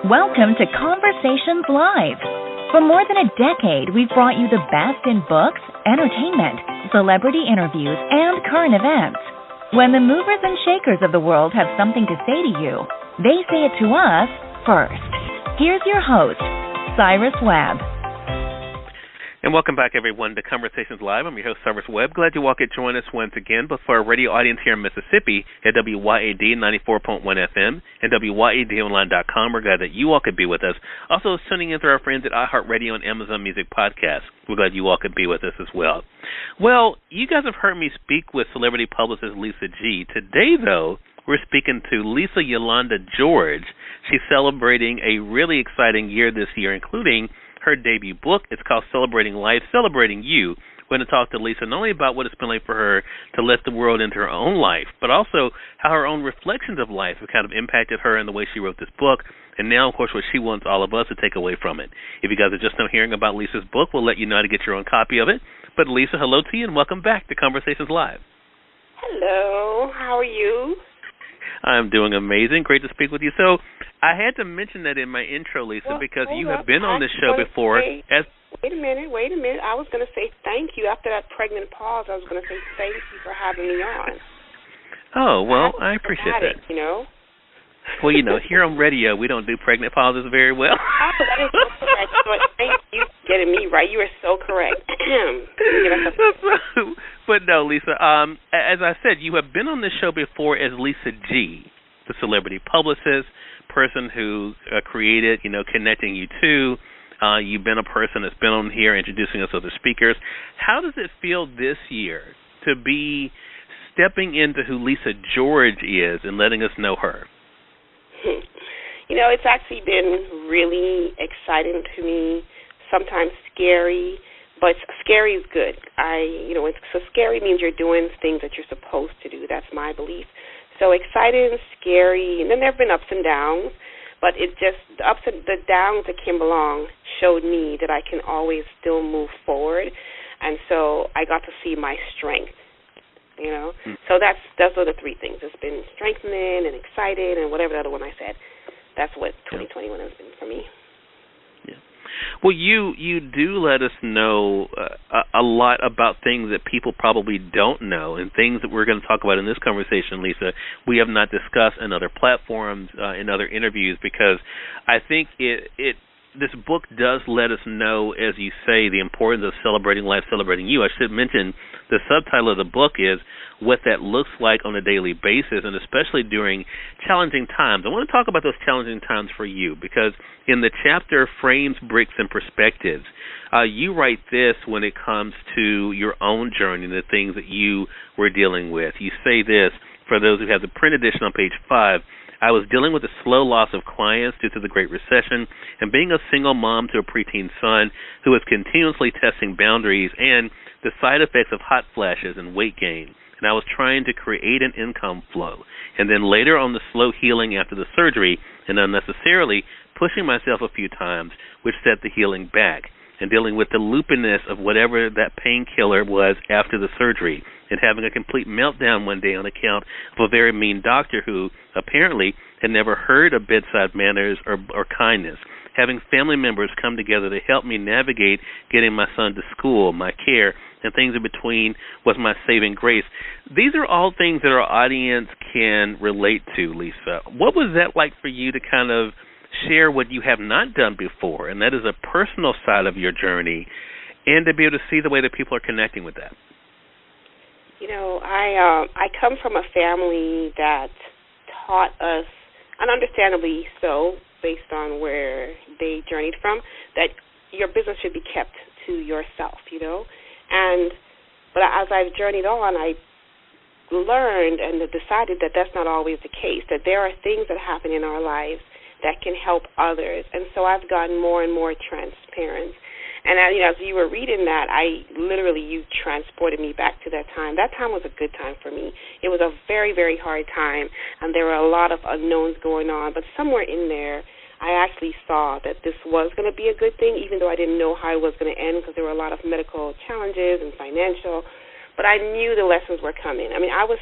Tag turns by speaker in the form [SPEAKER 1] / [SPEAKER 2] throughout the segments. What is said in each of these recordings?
[SPEAKER 1] Welcome to Conversations Live. For more than a decade, we've brought you the best in books, entertainment, celebrity interviews, and current events. When the movers and shakers of the world have something to say to you, they say it to us first. Here's your host, Cyrus Webb.
[SPEAKER 2] And welcome back, everyone, to Conversations Live. I'm your host, Cyrus Webb. Glad you all could join us once again. But for our radio audience here in Mississippi at WYAD 94.1 FM and WYADonline.com, we're glad that you all could be with us. Also, tuning in through our friends at iHeartRadio and Amazon Music Podcast. We're glad you all could be with us as well. Well, you guys have heard me speak with celebrity publicist Lisa G. Today, though, we're speaking to Lisa Yolanda George. She's celebrating a really exciting year this year, including her debut book. It's called Celebrating Life, Celebrating You. We're going to talk to Lisa not only about what it's been like for her to let the world into her own life, but also how her own reflections of life have kind of impacted her in the way she wrote this book, and now, of course, what she wants all of us to take away from it. If you guys are just now hearing about Lisa's book, we'll let you know how to get your own copy of it. But Lisa, hello to you, and welcome back to Conversations Live.
[SPEAKER 3] Hello. How are you?
[SPEAKER 2] I'm doing amazing. Great to speak with you. So I had to mention that in my intro, Lisa, because you have been on this show before.
[SPEAKER 3] Wait a minute. I was going to say thank you. After that pregnant pause, I was going to say thank you for having me on.
[SPEAKER 2] Oh, well, I appreciate that. Well, here on radio, we don't do pregnant pauses very well.
[SPEAKER 3] Oh, that is so correct. But thank you for getting me right. You are so correct.
[SPEAKER 2] But no, Lisa, as I said, you have been on this show before as Lisa G., the celebrity publicist, person who created, Connecting You To. You've been a person that's been on here introducing us to other speakers. How does it feel this year to be stepping into who Lisa George is and letting us know her?
[SPEAKER 3] It's actually been really exciting to me, sometimes scary, but scary is good. So scary means you're doing things that you're supposed to do. That's my belief. So exciting, scary, and then there have been ups and downs, but the downs that came along showed me that I can always still move forward, and so I got to see my strength. So those are the three things. It's been strengthening and excited and whatever the other one I said. That's what 2021 has been for me.
[SPEAKER 2] Yeah. Well, you do let us know a lot about things that people probably don't know, and things that we're going to talk about in this conversation, Lisa, we have not discussed in other platforms, in other interviews, because I think this book does let us know, as you say, the importance of celebrating life, celebrating you. I should mention the subtitle of the book is what that looks like on a daily basis, and especially during challenging times. I want to talk about those challenging times for you, because in the chapter Frames, Bricks, and Perspectives, you write this when it comes to your own journey and the things that you were dealing with. You say this, for those who have the print edition on page 5, I was dealing with the slow loss of clients due to the Great Recession and being a single mom to a preteen son who was continuously testing boundaries and the side effects of hot flashes and weight gain. And I was trying to create an income flow. And then later on the slow healing after the surgery and unnecessarily pushing myself a few times, which set the healing back, and dealing with the loopiness of whatever that painkiller was after the surgery, and having a complete meltdown one day on account of a very mean doctor who apparently had never heard of bedside manners or kindness. Having family members come together to help me navigate getting my son to school, my care, and things in between was my saving grace. These are all things that our audience can relate to, Lisa. What was that like for you to kind of share what you have not done before, and that is a personal side of your journey, and to be able to see the way that people are connecting with that?
[SPEAKER 3] I come from a family that taught us, and understandably so, based on where they journeyed from, that your business should be kept to yourself, But as I've journeyed on, I learned and decided that that's not always the case, that there are things that happen in our lives that can help others. And so I've gotten more and more transparent. And as you were reading that, you transported me back to that time. That time was a good time for me. It was a very, very hard time, and there were a lot of unknowns going on. But somewhere in there, I actually saw that this was going to be a good thing, even though I didn't know how it was going to end, because there were a lot of medical challenges and financial. But I knew the lessons were coming. I mean, I was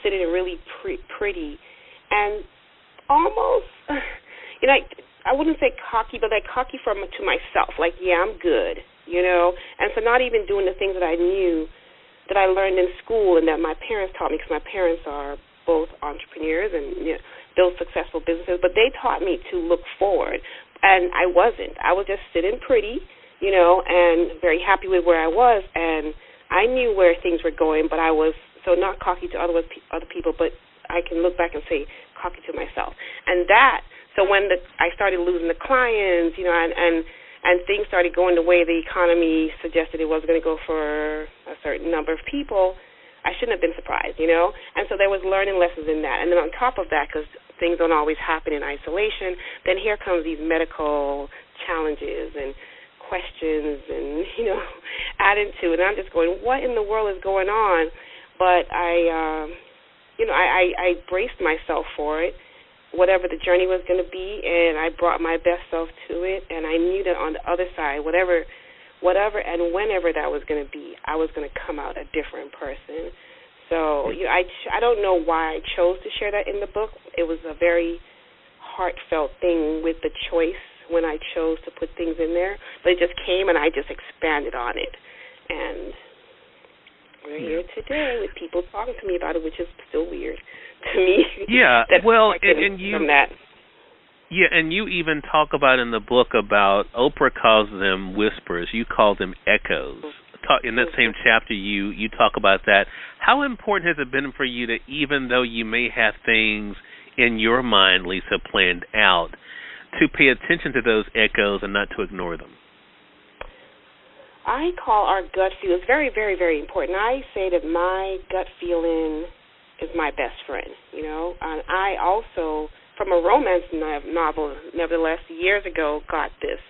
[SPEAKER 3] sitting really pretty, and almost, I wouldn't say cocky, but like cocky to myself. Like, yeah, I'm good, and so not even doing the things that I knew that I learned in school and that my parents taught me, because my parents are both entrepreneurs and build successful businesses, but they taught me to look forward, and I wasn't. I was just sitting pretty, and very happy with where I was, and I knew where things were going, but I was so not cocky to other people, but I can look back and say cocky to myself. And so when I started losing the clients, and things started going the way the economy suggested it was going to go for a certain number of people, I shouldn't have been surprised, And so there was learning lessons in that. And then on top of that, because things don't always happen in isolation, then here comes these medical challenges and questions and, added to it. And I'm just going, what in the world is going on? But I braced myself for it, whatever the journey was going to be, and I brought my best self to it, and I knew that on the other side, whatever and whenever that was going to be, I was going to come out a different person. So I don't know why I chose to share that in the book. It was a very heartfelt thing with the choice when I chose to put things in there, but it just came and I just expanded on it, and we're here today with people talking to me about it, which is still weird to me.
[SPEAKER 2] Yeah, well, and you
[SPEAKER 3] from that.
[SPEAKER 2] Yeah, and you even talk about in the book about Oprah calls them whispers. You call them echoes. In that same chapter, you talk about that. How important has it been for you that even though you may have things in your mind, Lisa, planned out, to pay attention to those echoes and not to ignore them?
[SPEAKER 3] I call our gut feel, it's very, very, very important. I say that my gut feeling is my best friend, And I also, from a romance novel, nevertheless, years ago, got this.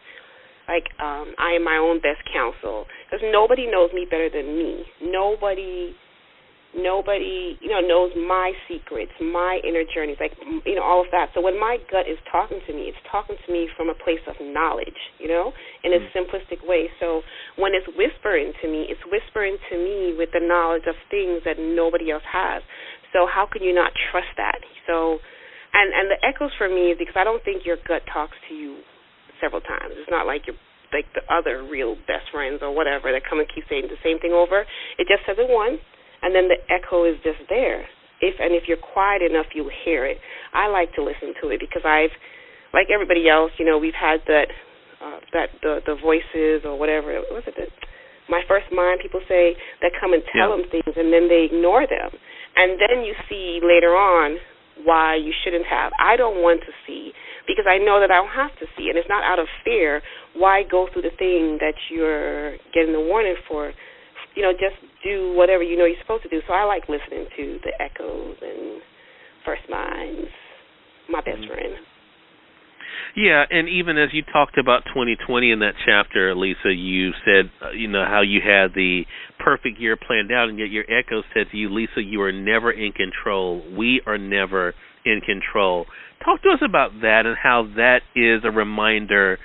[SPEAKER 3] I am my own best counsel. Because nobody knows me better than me. Nobody, knows my secrets, my inner journeys, all of that. So when my gut is talking to me, it's talking to me from a place of knowledge, in a simplistic way. So when it's whispering to me, it's whispering to me with the knowledge of things that nobody else has. So how can you not trust that? So, and the echoes for me is because I don't think your gut talks to you several times. It's not like you're like the other real best friends or whatever that come and keep saying the same thing over. It just says it once, and then the echo is just there. If you're quiet enough, you'll hear it. I like to listen to it because I've, like everybody else, we've had the voices or whatever. What's it? My first mind, people say, that come and tell them things, and then they ignore them. And then you see later on why you shouldn't have. I don't want to see because I know that I don't have to see, and it's not out of fear. Why go through the thing that you're getting the warning for? Just do whatever you know you're supposed to do. So I like listening to the echoes and first minds, my best friend.
[SPEAKER 2] Yeah, and even as you talked about 2020 in that chapter, Lisa, you said, how you had the perfect year planned out, and yet your echo said to you, Lisa, you are never in control. We are never in control. Talk to us about that and how that is a reminder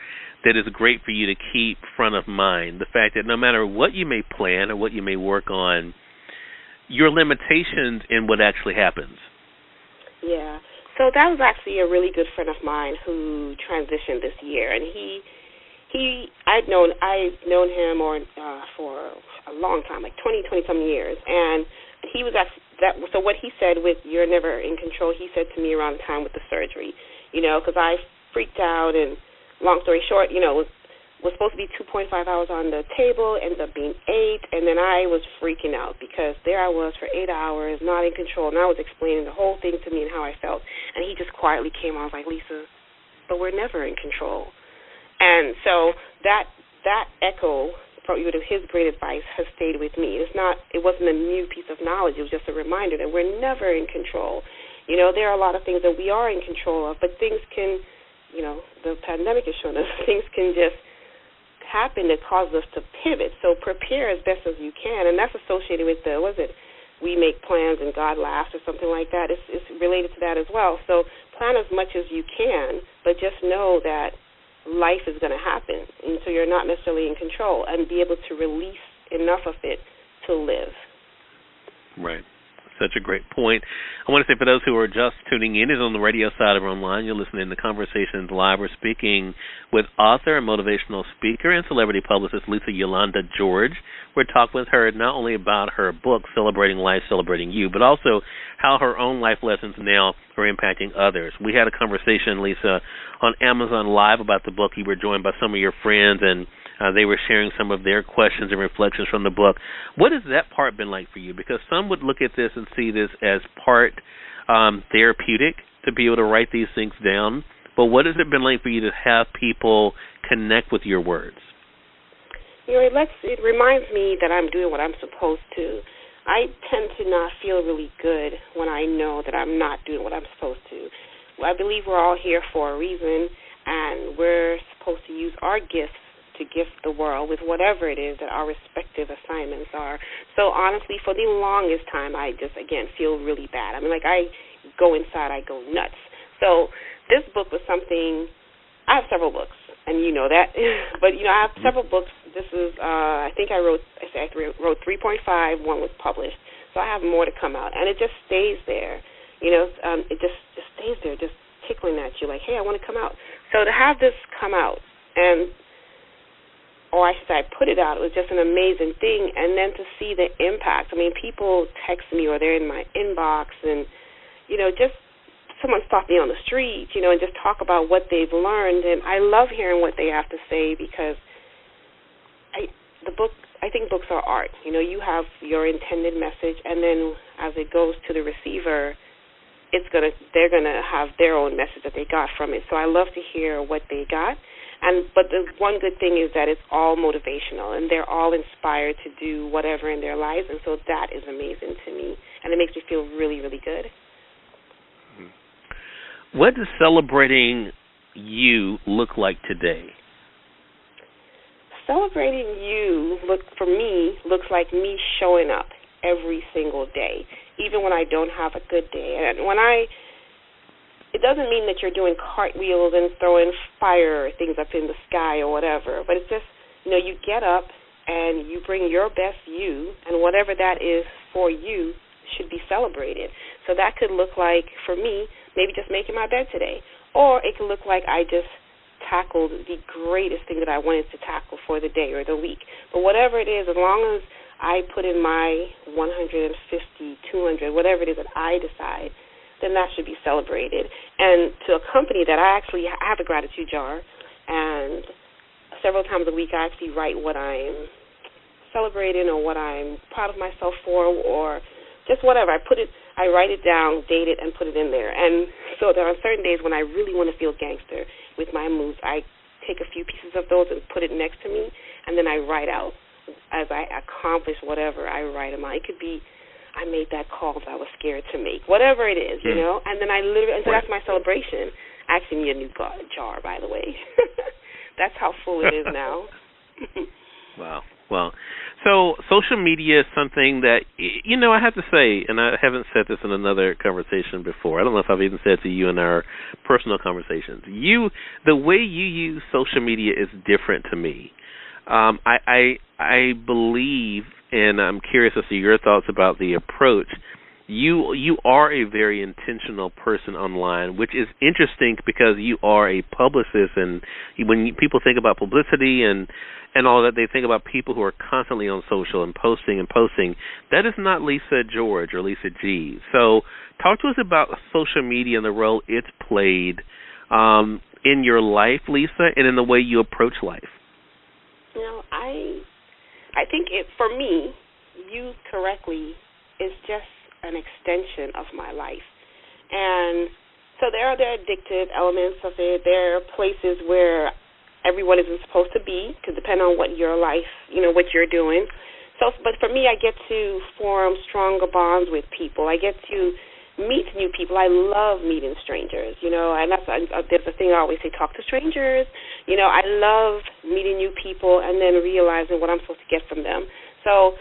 [SPEAKER 2] that is great for you to keep front of mind, the fact that no matter what you may plan or what you may work on, your limitations in what actually happens.
[SPEAKER 3] Yeah. So that was actually a really good friend of mine who transitioned this year, and I've known him for a long time, like 20-some years, and he was actually so what he said with "you're never in control," he said to me around the time with the surgery, because I freaked out, and long story short, was supposed to be 2.5 hours on the table, ended up being 8, and then I was freaking out because there I was for 8 hours, not in control, and I was explaining the whole thing to me and how I felt, and he just quietly came on. I was like, Lisa, but we're never in control. And so that echo from his great advice has stayed with me. It wasn't a new piece of knowledge. It was just a reminder that we're never in control. There are a lot of things that we are in control of, but things can, the pandemic has shown us, things can just happen that causes us to pivot. So prepare as best as you can, and that's associated with we make plans and God laughs or something like that. It's related to that as well. So plan as much as you can, but just know that life is going to happen, and so you're not necessarily in control, and be able to release enough of it to live.
[SPEAKER 2] Right. such a great point. I want to say for those who are just tuning in, is on the radio side or online, you're listening to Conversations Live. We're speaking with author and motivational speaker and celebrity publicist Lisa Yolanda George. We're talking with her not only about her book, Celebrating Life, Celebrating You, but also how her own life lessons now are impacting others. We had a conversation, Lisa, on Amazon Live about the book. You were joined by some of your friends, and they were sharing some of their questions and reflections from the book. What has that part been like for you? Because some would look at this and see this as part therapeutic to be able to write these things down. But what has it been like for you to have people connect with your words?
[SPEAKER 3] You know, it reminds me that I'm doing what I'm supposed to. I tend to not feel really good when I know that I'm not doing what I'm supposed to. Well, I believe we're all here for a reason, and we're supposed to use our gifts to gift the world with whatever it is that our respective assignments are. So honestly, for the longest time, I just, again, feel really bad. I mean, like, I go inside, I go nuts. So this book was something, I have several books, and you know that. But, you know, I have several books. This is, I think I wrote 3.5, one was published. So I have more to come out. And it just stays there. You know, it just stays there, just tickling at you, like, hey, I want to come out. So to have this come out, or I should say I put it out, it was just an amazing thing. And then to see the impact. I mean, people text me or they're in my inbox and, you know, just someone stop me on the street, you know, and just talk about what they've learned. And I love hearing what they have to say because I think books are art. You know, you have your intended message, and then as it goes to the receiver, they're gonna have their own message that they got from it. So I love to hear what they got. But the one good thing is that it's all motivational, and they're all inspired to do whatever in their lives, and so that is amazing to me, and it makes me feel really, really good.
[SPEAKER 2] What does celebrating you look like today? Celebrating you,
[SPEAKER 3] for me, looks like me showing up every single day, even when I don't have a good day. And it doesn't mean that you're doing cartwheels and throwing fire things up in the sky or whatever, but it's just, you know, you get up and you bring your best you, and whatever that is for you should be celebrated. So that could look like, for me, maybe just making my bed today, or it could look like I just tackled the greatest thing that I wanted to tackle for the day or the week. But whatever it is, as long as I put in my 150, 200, whatever it is that I decide, then that should be celebrated. And to accompany that, I have a gratitude jar, and several times a week I actually write what I'm celebrating or what I'm proud of myself for, or just whatever. I write it down, date it, and put it in there. And so there are certain days when I really want to feel gangster with my moves. I take a few pieces of those and put it next to me, and then I write out as I accomplish whatever I write them out. It could be I made that call that I was scared to make, whatever it is, you know. And then so that's my celebration. I actually need a new jar, by the way. That's how full it is now.
[SPEAKER 2] Wow. Well, so social media is something that, you know, I have to say, and I haven't said this in another conversation before. I don't know if I've even said to you in our personal conversations. The way you use social media is different to me. I believe, and I'm curious as to your thoughts about the approach. You are a very intentional person online, which is interesting because you are a publicist, and when people think about publicity and all that, they think about people who are constantly on social and posting. That is not Lisa George or Lisa G. So talk to us about social media and the role it's played in your life, Lisa, and in the way you approach life.
[SPEAKER 3] You know, I think for me, used correctly, is just an extension of my life. And so there are the addictive elements of it. There are places where everyone isn't supposed to be, because depending on what your life, you know, what you're doing. So, but for me, I get to form stronger bonds with people. I get to meet new people. I love meeting strangers, you know, and there's a thing I always say, talk to strangers. You know, I love meeting new people and then realizing what I'm supposed to get from them. So,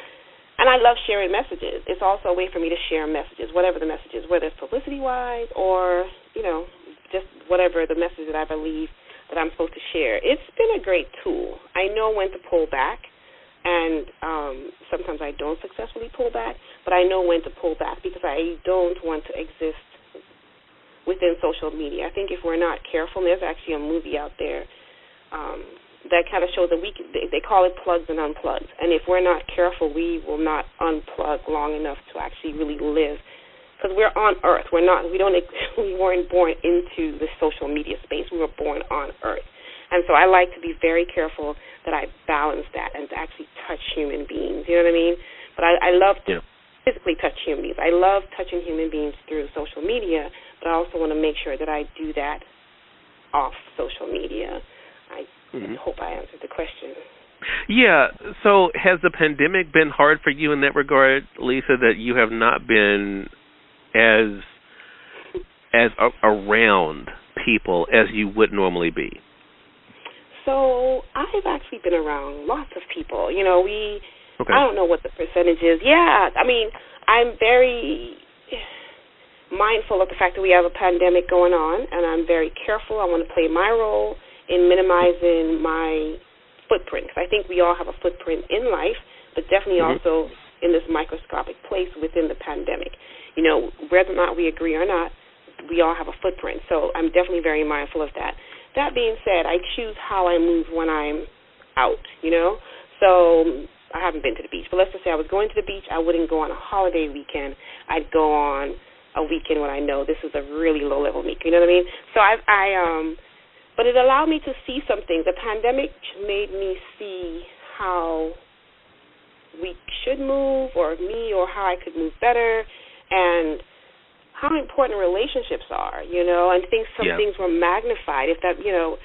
[SPEAKER 3] and I love sharing messages. It's also a way for me to share messages, whatever the message is, whether it's publicity-wise or, you know, just whatever the message that I believe that I'm supposed to share. It's been a great tool. I know when to pull back. And sometimes I don't successfully pull back, but I know when to pull back because I don't want to exist within social media. I think if we're not careful, and there's actually a movie out there that kind of shows that they call it plugs and unplugs. And if we're not careful, we will not unplug long enough to actually really live. Because we're on Earth. We weren't born into the social media space. We were born on Earth. And so I like to be very careful that I balance that and to actually touch human beings. You know what I mean? But I love to physically touch human beings. I love touching human beings through social media, but I also want to make sure that I do that off social media. I hope I answered the question.
[SPEAKER 2] Yeah. So has the pandemic been hard for you in that regard, Lisa, that you have not been as around people as you would normally be?
[SPEAKER 3] So I've actually been around lots of people. You know,
[SPEAKER 2] Okay.
[SPEAKER 3] I don't know what the percentage is. Yeah, I mean, I'm very mindful of the fact that we have a pandemic going on, and I'm very careful. I want to play my role in minimizing my footprint. 'Cause I think we all have a footprint in life, but definitely also in this microscopic place within the pandemic. You know, whether or not we agree or not, we all have a footprint. So I'm definitely very mindful of that. That being said, I choose how I move when I'm out, you know. So I haven't been to the beach, but let's just say I was going to the beach. I wouldn't go on a holiday weekend. I'd go on a weekend when I know this is a really low-level week. You know what I mean? So but it allowed me to see some things. The pandemic made me see how we should move, or me, or how I could move better, and how important relationships are, you know, and some things were magnified. If that, you know,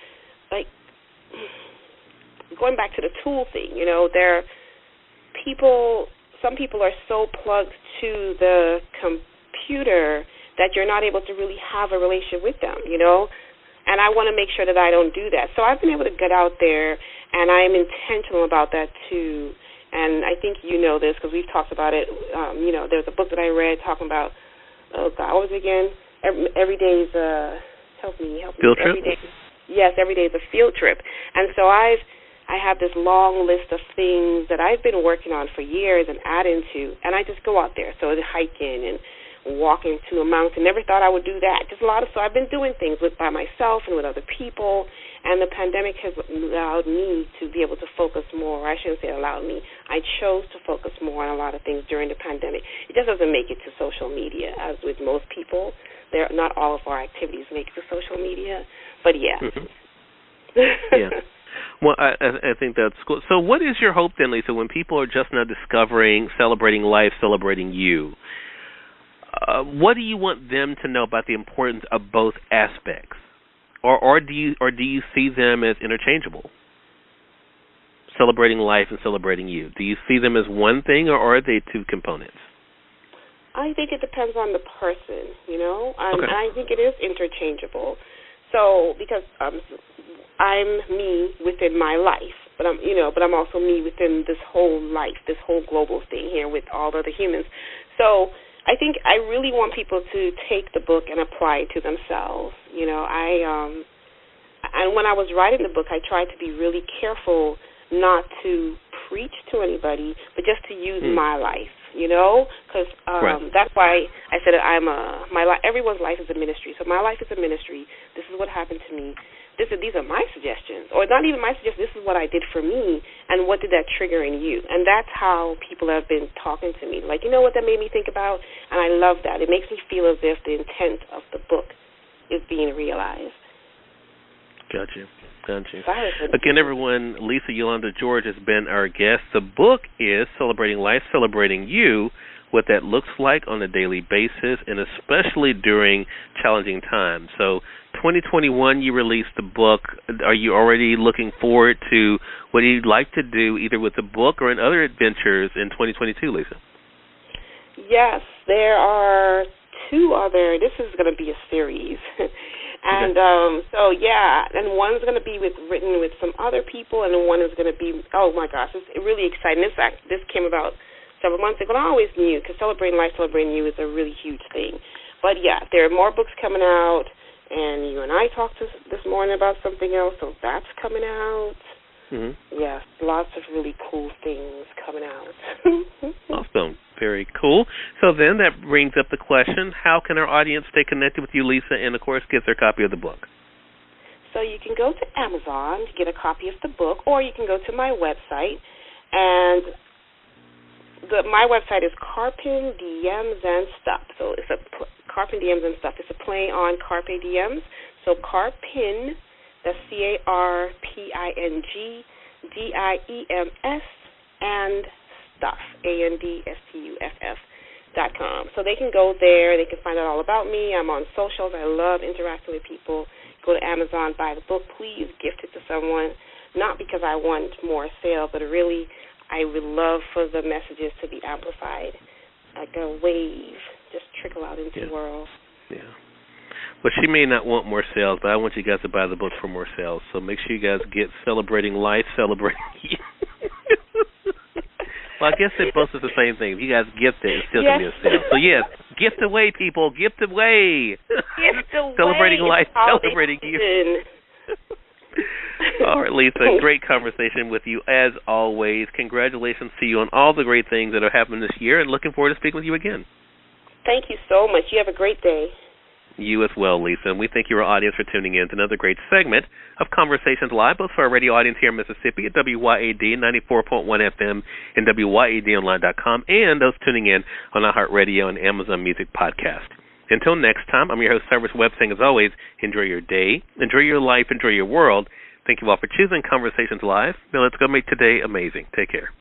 [SPEAKER 3] like going back to the tool thing, you know, some people are so plugged to the computer that you're not able to really have a relationship with them, you know, and I want to make sure that I don't do that. So I've been able to get out there, and I'm intentional about that too. And I think you know this because we've talked about it. You know, there's a book that I read talking about, oh God, what was it again? Every day is help me.
[SPEAKER 2] Field trip?
[SPEAKER 3] Every day is a field trip. And so I have this long list of things that I've been working on for years and adding to, and I just go out there. So hiking and walking to a mountain. Never thought I would do that. Just so I've been doing things by myself and with other people, and the pandemic has allowed me to be able to focus more. I shouldn't say allowed me. I chose to focus more on a lot of things during the pandemic. It just doesn't make it to social media, as with most people. Not all of our activities make it to social media, but yeah.
[SPEAKER 2] Yeah. Well, I think that's cool. So what is your hope then, Lisa, when people are just now discovering, celebrating life, celebrating you? What do you want them to know about the importance of both aspects, or do you see them as interchangeable? Celebrating life and celebrating you. Do you see them as one thing, or are they two components?
[SPEAKER 3] I think it depends on the person, you know.
[SPEAKER 2] Okay.
[SPEAKER 3] And I think it is interchangeable. So because I'm me within my life, but I'm also me within this whole life, this whole global thing here with all other humans. So I think I really want people to take the book and apply it to themselves. You know, and when I was writing the book, I tried to be really careful not to preach to anybody, but just to use my life, you know, because that's why I said everyone's life is a ministry. So my life is a ministry. This is what happened to me. These are my suggestions, or not even my suggestions. This is what I did for me, and what did that trigger in you? And that's how people have been talking to me. Like, you know what that made me think about? And I love that. It makes me feel as if the intent of the book is being realized.
[SPEAKER 2] Got you. Again, everyone, Lisa Yolanda George has been our guest. The book is Celebrating Life, Celebrating You, what that looks like on a daily basis, and especially during challenging times. So 2021, you released the book. Are you already looking forward to what you'd like to do, either with the book or in other adventures in 2022, Lisa?
[SPEAKER 3] Yes, there are two other. This is going to be a series. And and one's going to be written with some other people, and one is going to be, oh my gosh, it's really exciting. In fact, this came about several months ago, and I always knew, because Celebrating Life, Celebrating You is a really huge thing. But yeah, there are more books coming out, and you and I talked this morning about something else, so that's coming out. Yes, lots of really cool things coming out.
[SPEAKER 2] Awesome. Very cool. So then that brings up the question, how can our audience stay connected with you, Lisa, and, of course, get their copy of the book?
[SPEAKER 3] So you can go to Amazon to get a copy of the book, or you can go to my website. And my website is Carpin Diems and Stuff. So it's Carpin Diems and Stuff. It's a play on Carpe Diems. So Carpin, that's CARPING, DIEMS, and Stuff, ANDSTUFF.com. So they can go there. They can find out all about me. I'm on socials. I love interacting with people. Go to Amazon, buy the book. Please gift it to someone, not because I want more sales, but really I would love for the messages to be amplified, like a wave, just trickle out into the world.
[SPEAKER 2] Yeah. Well, she may not want more sales, but I want you guys to buy the book for more sales. So make sure you guys get Celebrating Life, Celebrating You. Well, I guess it both is the same thing. If you guys gift it, it's still going to be a sale. So, yes, gift away, people. Gift away.
[SPEAKER 3] Gift away.
[SPEAKER 2] Celebrating Life, Celebrating You. All right, Lisa, great conversation with you as always. Congratulations to you on all the great things that are happening this year, and looking forward to speaking with you again.
[SPEAKER 3] Thank you so much. You have a great day.
[SPEAKER 2] You as well, Lisa, and we thank your audience for tuning in to another great segment of Conversations Live, both for our radio audience here in Mississippi at WYAD 94.1 FM and WYADonline.com, and those tuning in on iHeartRadio and Amazon Music Podcast. Until next time, I'm your host, Cyrus Webb, saying as always, enjoy your day, enjoy your life, enjoy your world. Thank you all for choosing Conversations Live. Now let's go make today amazing. Take care.